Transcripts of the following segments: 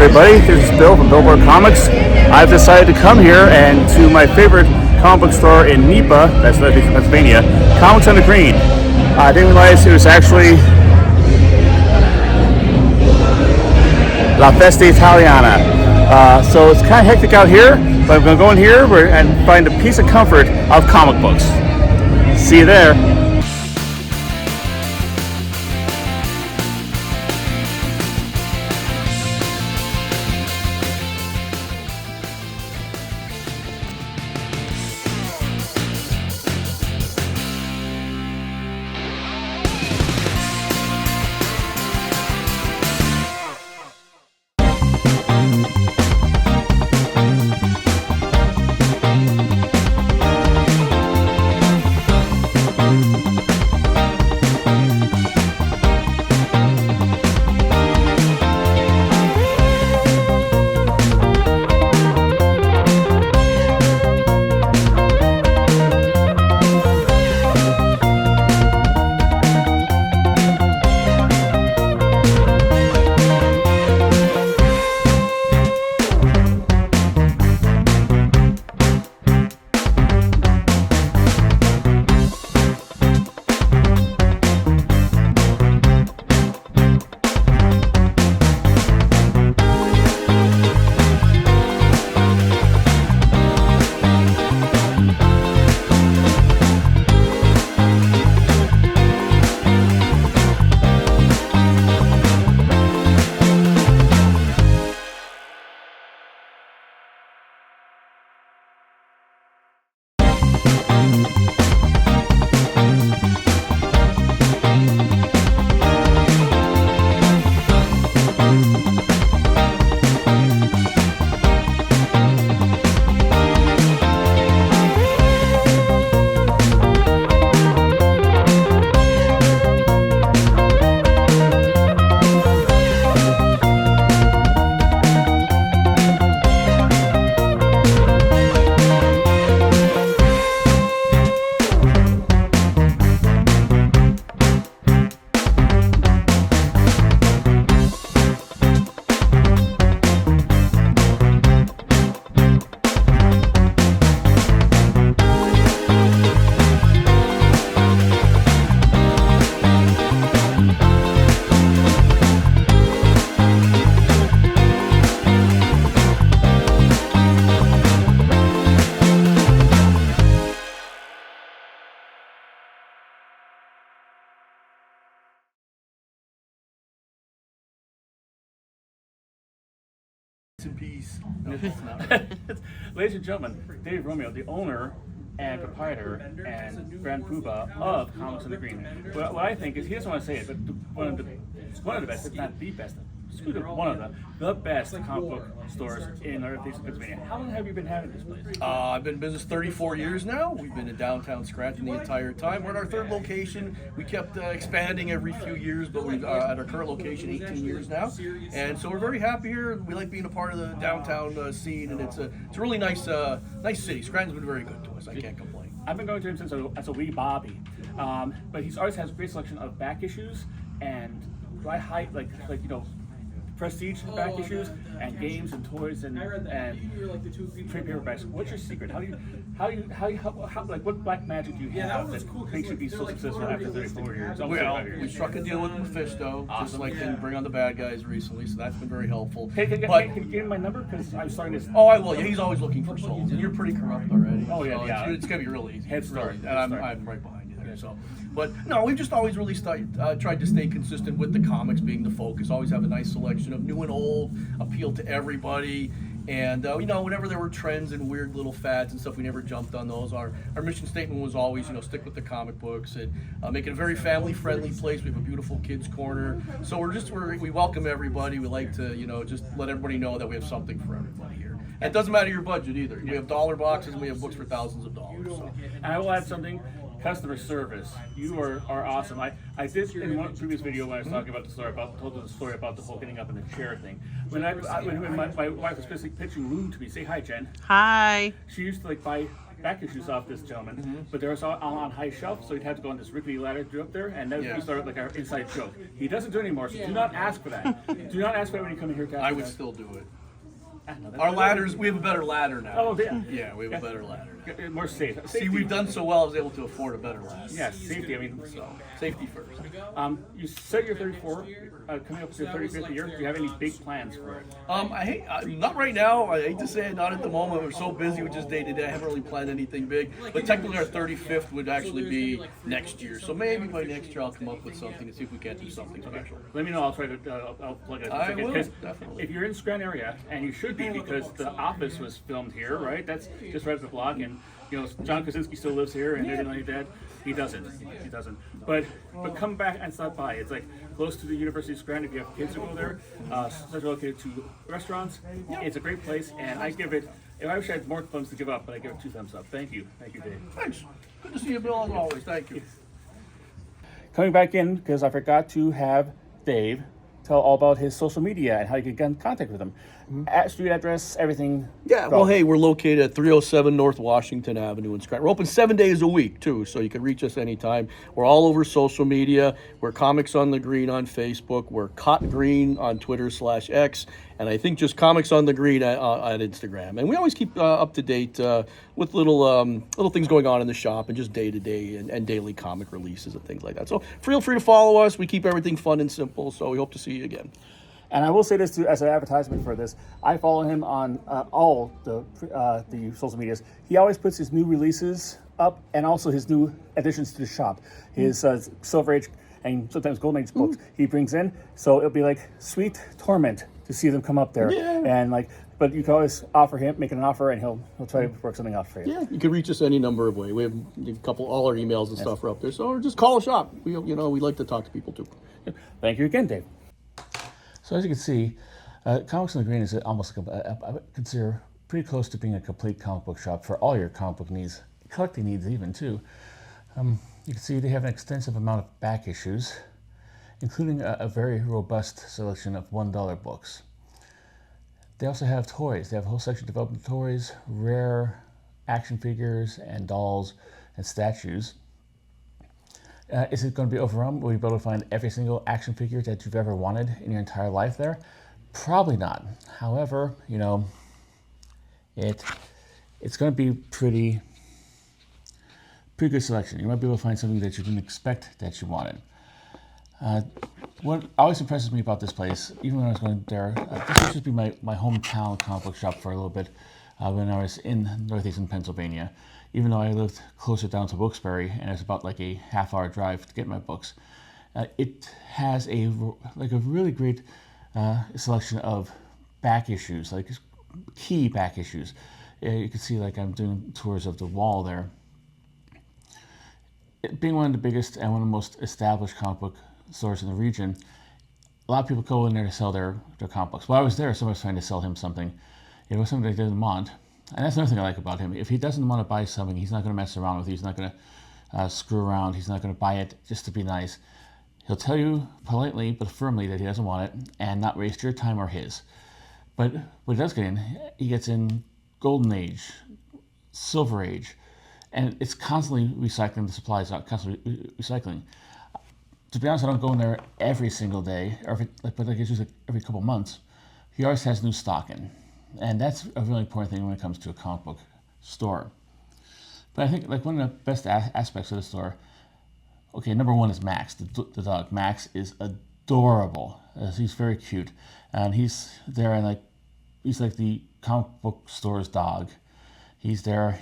everybody, this is Bill from Billboard Comics. I've decided to come here and to my favorite comic book store in NEPA, that's Northeastern Pennsylvania, Comics on the Green. I didn't realize it was actually La Festa Italiana. So it's kind of hectic out here, but I'm going to go in here and find a piece of comfort of comic books. See you there. In peace. No, Ladies and gentlemen, Dave Romeo, the owner and proprietor and grand poobah of Comics on the Green. What I think is, he doesn't want to say it, but one of the best, if not the best, one of the best comic book stores in Northeastern Pennsylvania. How long have you been having this place? I've been in business 34 years now. We've been in downtown Scranton the entire time. We're in our third location. We kept expanding every few years, but we're at our current location 18 years now. And so we're very happy here. We like being a part of the downtown scene, and it's a really nice city. Scranton's been very good to us. I can't complain. I've been going to him since as a wee Bobby, but he always has a great selection of back issues and prestige back issues and games and toys and trade paperbacks. What's your secret? What black magic do you have that makes you be so successful after 34 years? Well, we struck a deal with Mephisto, just like him bring on the bad guys recently, so that's been very helpful. Can you give me my number? Because I'm starting this. Oh, I will. Yeah, he's always looking for souls, and you're pretty corrupt already. Oh yeah, so yeah. It's gonna be really easy. Head start. And I'm right behind you there. So, but no, we've just always really tried to stay consistent with the comics being the focus. Always have a nice selection of new and old, appeal to everybody. And whenever there were trends and weird little fads and stuff, we never jumped on those. Our mission statement was always, stick with the comic books and make it a very family-friendly place. We have a beautiful kids corner, so we welcome everybody. We like to, just let everybody know that we have something for everybody here. And it doesn't matter your budget either. We have dollar boxes and we have books for thousands of dollars. So. And I will add something. Customer service. You are awesome. I did in one previous video when I was talking about the story told the story about the whole getting up in the chair thing. When my wife was basically pitching room to me, say hi, Jen. Hi. She used to buy back issues off this gentleman, but they're also on high shelf, so he'd have to go on this rickety ladder to go up there, and that would be sort of like our inside joke. He doesn't do it anymore, so do not ask for that. Do not ask for it when you come in here to ask I for would that. still do it. No, Our ladders, we have a better ladder now. Oh, yeah. Yeah, we have a better ladder now. More safe. See, Safety. we've done so well, I was able to afford a better ladder. Yeah, safety. I mean, So, safety first. you said you're 34, coming up to your 35th year. Do you have any big plans for it? Not right now. I hate to say it, not at the moment. We're so busy with just day to day. I haven't really planned anything big. But technically, our 35th would actually be next year. So maybe by next year, I'll come up with something and see if we can't do something special. Let me know. I'll try to. I'll plug it. I will, Because definitely. if you're in Scranton area, and you should be, because the office was filmed here, right? That's just right up the block, and John Krasinski still lives here, and everything like that. He doesn't. He doesn't. But come back and stop by. It's like close to the University of Scranton. If you have kids who go there, it's located to restaurants. It's a great place, and I give it. I wish I had more thumbs to give up, but I give it 2 thumbs up. Thank you, Dave. Thanks. Good to see you, Bill, as always. Thank you. Coming back in because I forgot to have Dave tell all about his social media and how you can get in contact with him. Street address, everything. Yeah, Go. well, hey, we're located at 307 North Washington Avenue in Scranton. We're open 7 days a week, too, so you can reach us anytime. We're all over social media. We're Comics on the Green on Facebook. We're Cot Green on Twitter/X. And I think just Comics on the Green at Instagram. And we always keep up to date with little things going on in the shop and just day-to-day and daily comic releases and things like that. So feel free to follow us. We keep everything fun and simple, so we hope to see you again. And I will say this too, as an advertisement for this, I follow him on all the social medias. He always puts his new releases up and also his new additions to the shop. His Silver Age and sometimes Golden Age books he brings in. So it'll be like sweet torment to see them come up there. Yeah. And but you can always make an offer, and he'll try to work something out for you. Yeah, you can reach us any number of ways. We have all our emails and stuff are up there. So just call a shop. We like to talk to people too. Thank you again, Dave. So as you can see, Comics on the Green is almost, I would consider, pretty close to being a complete comic book shop for all your comic book needs, collecting needs even too. You can see they have an extensive amount of back issues, including a very robust selection of $1 books. They also have toys. They have a whole section devoted to toys, rare action figures and dolls and statues. Is it going to be overwhelmed? Will you be able to find every single action figure that you've ever wanted in your entire life there? Probably not. However, it's going to be pretty good selection. You might be able to find something that you didn't expect that you wanted. What always impresses me about this place, even when I was going there, this used to be my hometown comic book shop for a little bit when I was in Northeastern Pennsylvania. Even though I lived closer down to Wilkes-Barre, and it's about like a half-hour drive to get my books, it has a really great selection of back issues, like key back issues. You can see I'm doing tours of the wall there. It being one of the biggest and one of the most established comic book stores in the region, a lot of people go in there to sell their comic books. While I was there, someone was trying to sell him something. It was something they didn't want. And that's another thing I like about him. If he doesn't want to buy something, he's not going to mess around with you. He's not going to screw around. He's not going to buy it just to be nice. He'll tell you politely but firmly that he doesn't want it and not waste your time or his. But what he does get in, he gets in Golden Age, Silver Age, and it's constantly recycling the supplies out, constantly recycling. To be honest, I don't go in there every single day, but it's just every couple months. He always has new stock in. And that's a really important thing when it comes to a comic book store. But I think one of the best aspects of the store, okay, number one is Max, the dog. Max is adorable. He's very cute. And he's there and he's like the comic book store's dog. He's there,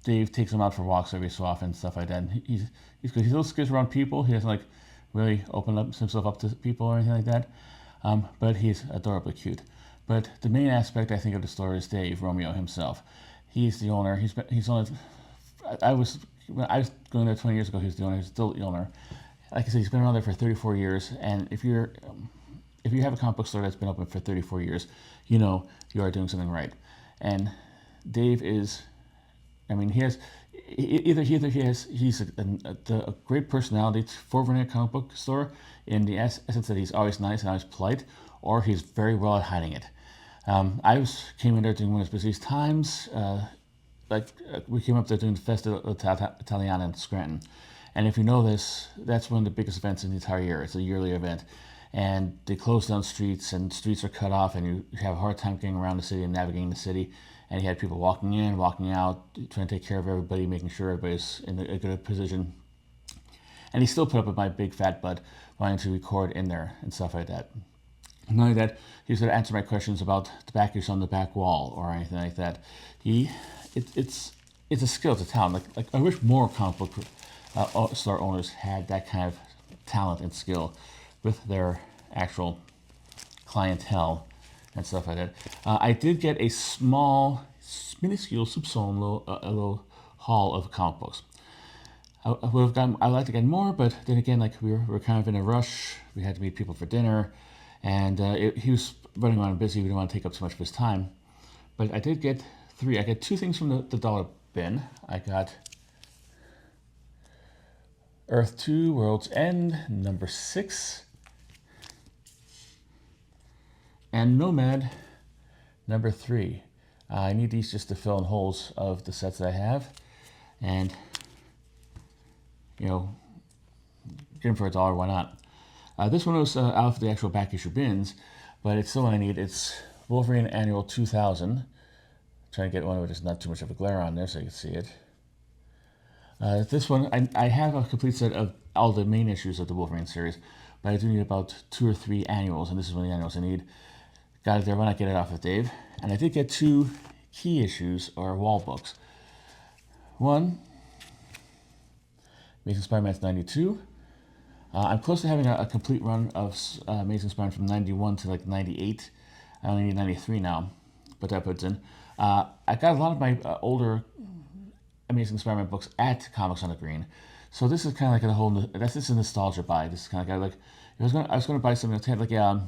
Dave takes him out for walks every so often and stuff like that. And he's good. He still skips around people. He doesn't really open himself up to people or anything like that. But he's adorably cute. But the main aspect, I think, of the store is Dave Romeo himself. He's the owner. When I was going there 20 years ago, he was the owner. He's still the owner. Like I said, he's been around there for 34 years. And if you have a comic book store that's been open for 34 years, you are doing something right. And Dave is, he's a great personality for running a comic book store in the essence that he's always nice and always polite, or he's very well at hiding it. Came in there during one of his busiest times. We came up there doing the Festa Italiana in Scranton. And if you know this, that's one of the biggest events in the entire year. It's a yearly event. And they close down streets, and streets are cut off, and you have a hard time getting around the city and navigating the city. And he had people walking in, walking out, trying to take care of everybody, making sure everybody's in a good position. And he still put up with my big fat butt wanting to record in there and stuff like that. Not only that, he was going to answer my questions about the back issue on the back wall or anything like that. It's a skill, it's a talent. Like I wish more comic book store owners had that kind of talent and skill with their actual clientele and stuff like that. I did get a small, minuscule, soupçon, a little haul of comic books. I'd like to get more, but then again, like we were kind of in a rush. We had to meet people for dinner, and he was running around busy. We didn't want to take up too much of his time. But I did get 3. I got 2 things from the dollar bin. I got Earth 2, World's End, number 6. And Nomad, number 3. I need these just to fill in holes of the sets that I have. And, get them for $1, why not? This one was out of the actual back issue bins, but it's still what I need. It's Wolverine Annual 2000. Trying to get one where there's not too much of a glare on there so you can see it. This one, I have a complete set of all the main issues of the Wolverine series, but I do need about 2 or 3 annuals, and this is one of the annuals I need. Got it there when I get it off of Dave. And I did get 2 key issues or wall books. One, Amazing Spider-Man 92. I'm close to having a complete run of Amazing Spider-Man from 91 to like 98. I only need 93 now, but that puts in. I got a lot of my older Amazing Spider-Man books at Comics on the Green. So this is kind of like this is a nostalgia buy. This is kind of like I was going to buy something that had like a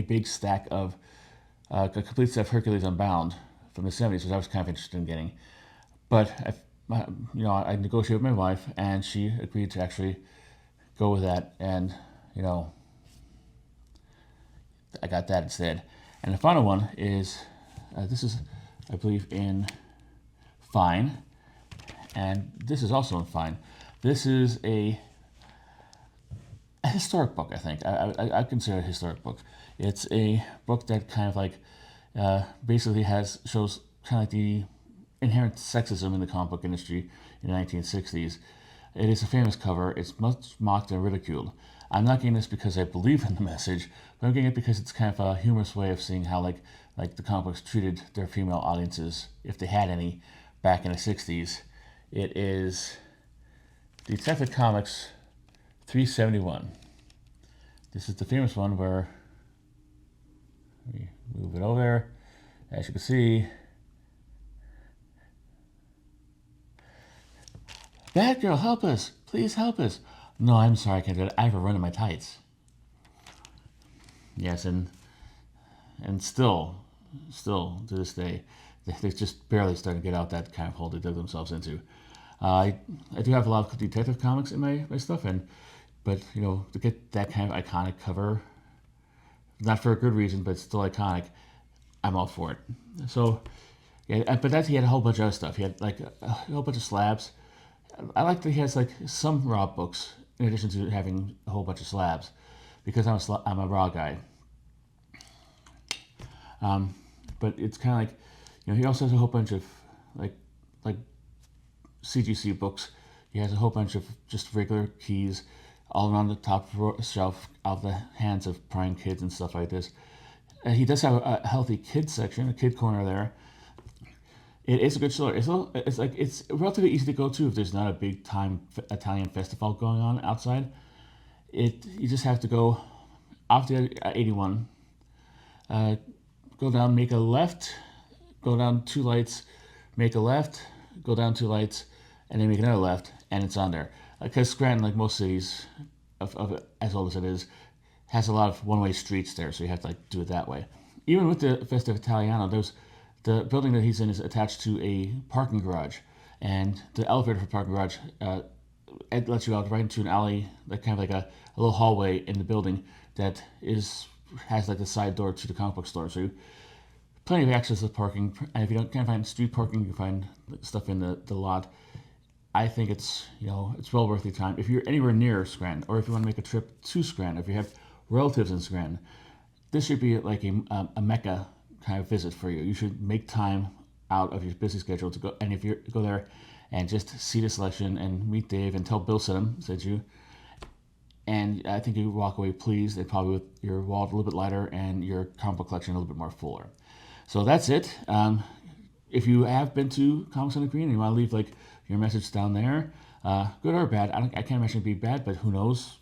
big stack of a complete set of Hercules Unbound from the 70s, which I was kind of interested in getting. But I negotiated with my wife, and she agreed to actually go with that, and I got that instead. And the final one is this is, I believe, in Fine, and this is also in Fine. This is a historic book, I think. I consider it a historic book. It's a book that kind of like basically shows kind of like the inherent sexism in the comic book industry in the 1960s. It is a famous cover. It's much mocked and ridiculed. I'm not getting this because I believe in the message, but I'm getting it because it's kind of a humorous way of seeing how like the comic books treated their female audiences, if they had any, back in the 60s. It is Detective Comics 371. This is the famous one where we move it over there. As you can see, Batgirl, help us! Please help us! No, I'm sorry, I can't do it. I have a run in my tights. Yes, and still to this day, they're just barely starting to get out that kind of hole they dug themselves into. I do have a lot of Detective Comics in my stuff, but to get that kind of iconic cover, not for a good reason, but still iconic, I'm all for it. So, yeah, but he had a whole bunch of other stuff. He had like a whole bunch of slabs. I like that he has like some raw books in addition to having a whole bunch of slabs, because I'm a raw guy. But it's kind of like, he also has a whole bunch of like CGC books. He has a whole bunch of just regular keys all around the top shelf, out of the hands of prying kids and stuff like this. He does have a healthy kids section, a kid corner there. It is a good store. It's relatively easy to go to if there's not a big time Italian festival going on outside. You just have to go off the 81, go down, make a left, go down 2 lights, make a left, go down 2 lights, and then make another left, and it's on there. Because Scranton, like most cities, of as old as it is, has a lot of one-way streets there, so you have to do it that way. Even with the Festa Italiano, the building that he's in is attached to a parking garage, and the elevator for the parking garage it lets you out right into an alley, like kind of like a little hallway in the building that is has like the side door to the comic book store, so plenty of access to parking. And if you can't find street parking, you can find stuff in the lot. I think it's it's well worth your time. If you're anywhere near Scranton, or if you want to make a trip to Scranton, if you have relatives in Scranton, this should be like a Mecca kind of visit for you. You should make time out of your busy schedule to go. And if you go there and just see the selection and meet Dave and tell Bill sent you. And I think you walk away pleased and probably with your wallet a little bit lighter and your comic book collection a little bit more fuller. So that's it. If you have been to Comics on the Green and you want to leave like your message down there, good or bad, I can't imagine it'd be bad, but who knows?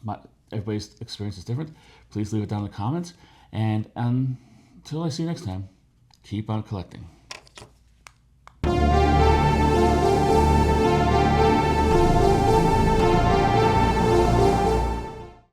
Everybody's experience is different. Please leave it down in the comments. And until I see you next time, keep on collecting.